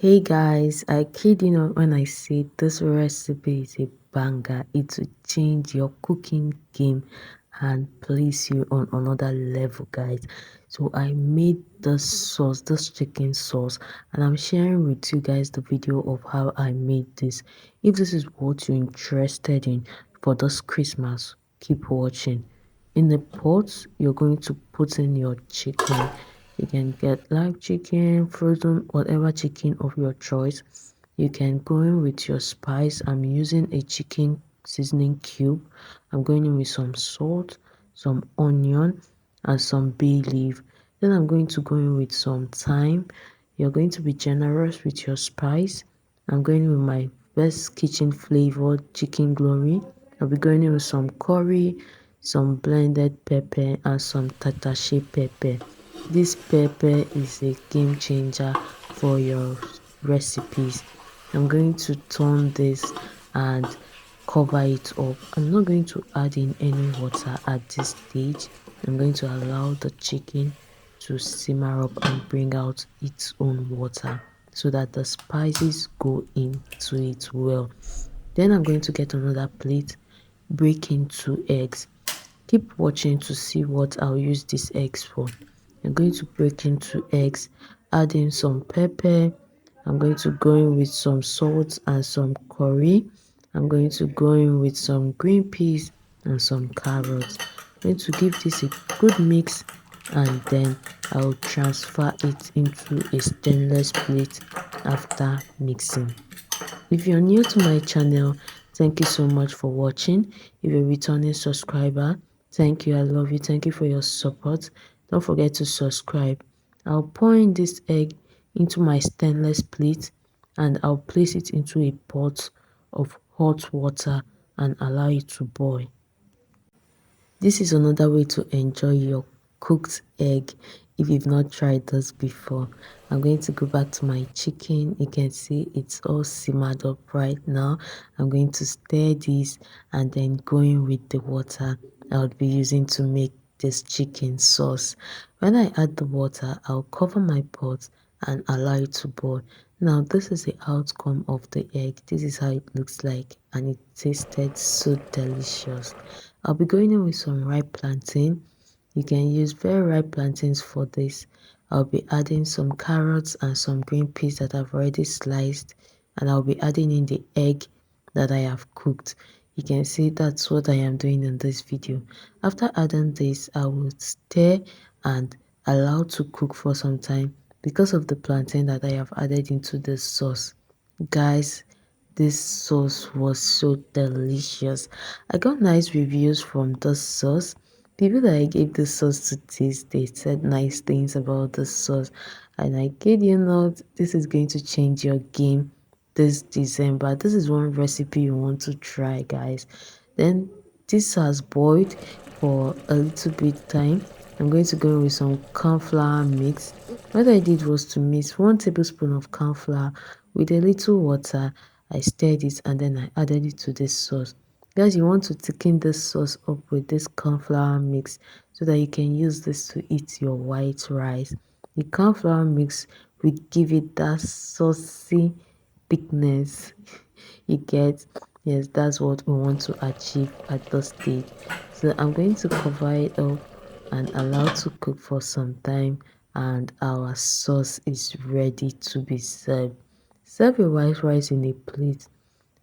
Hey guys, I kid you not when I say this recipe is a banger. It will change your cooking game and place you on another level, guys. So I made this sauce, this chicken sauce, and I'm sharing with you guys the video of how I made this. If this is what you're interested in for this Christmas, keep watching. In the pot, you're going to put in your chicken. You can get live chicken, frozen, whatever chicken of your choice. You can go in with your spice. I'm using a chicken seasoning cube. I'm going in with some salt, some onion, and some bay leaf. Then I'm going to go in with some thyme. You're going to be generous with your spice. I'm going in with my best kitchen flavor, chicken glory. I'll be going in with some curry, some blended pepper, and some tatache pepper. This pepper is a game changer for your recipes. I'm going to turn this and cover it up. I'm not going to add in any water at this stage. I'm going to allow the chicken to simmer up and bring out its own water so that the spices go into it well. Then I'm going to get another plate, break in 2 eggs. Keep watching to see what I'll use these eggs for. I'm going to break into eggs, add in some pepper. I'm going to go in with some salt and some curry. I'm going to go in with some green peas and some carrots. I'm going to give this a good mix, and then I'll transfer it into a stainless plate after mixing. If you're new to my channel, thank you so much for watching. If you're a returning subscriber, thank you, I love you, thank you for your support. Don't forget to subscribe. I'll pour in this egg into my stainless plate, and I'll place it into a pot of hot water and allow it to boil. This is another way to enjoy your cooked egg if you've not tried this before. I'm going to go back to my chicken. You can see it's all simmered up right now. I'm going to stir this and then go in with the water I would be using to make this chicken sauce. When I add the water, I'll cover my pot and allow it to boil. Now this is the outcome of the egg. This is how it looks like, and it tasted so delicious. I'll be going in with some ripe plantain. You can use very ripe plantains for this. I'll be adding some carrots and some green peas that I've already sliced, and I'll be adding in the egg that I have cooked. You can see that's what I am doing in this video. After adding this, I will stir and allow to cook for some time because of the plantain that I have added into the sauce. Guys, this sauce was so delicious. I got nice reviews from this sauce. People that I gave this sauce to taste, they said nice things about this sauce. And I kid you not, this is going to change your game this December. This is one recipe you want to try, guys. Then this has boiled for a little bit time. I'm going to go in with some corn flour mix. What I did was to mix 1 tablespoon of corn flour with a little water. I stirred it and then I added it to this sauce. Guys, you want to thicken this sauce up with this corn flour mix so that you can use this to eat your white rice. The corn flour mix will give it that saucy thickness. You get? Yes, that's what we want to achieve at this stage. So I'm going to cover it up and allow to cook for some time, and our sauce is ready to be served. Serve your white rice in a plate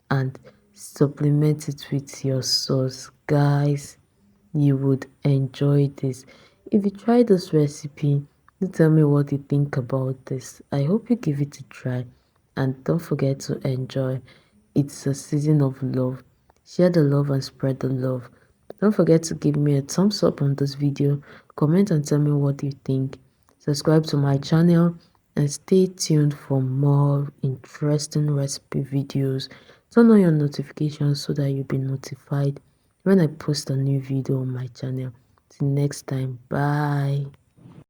and supplement it with your sauce. Guys, you would enjoy this. If you try this recipe, do tell me what you think about this. I hope you give it a try, and don't forget to enjoy. It's a season of love. Share the love and spread the love. Don't forget to give me a thumbs up on this video, comment and tell me what you think. Subscribe to my channel and stay tuned for more interesting recipe videos. Turn on your notifications so that you'll be notified when I post a new video on my channel. Till next time, bye.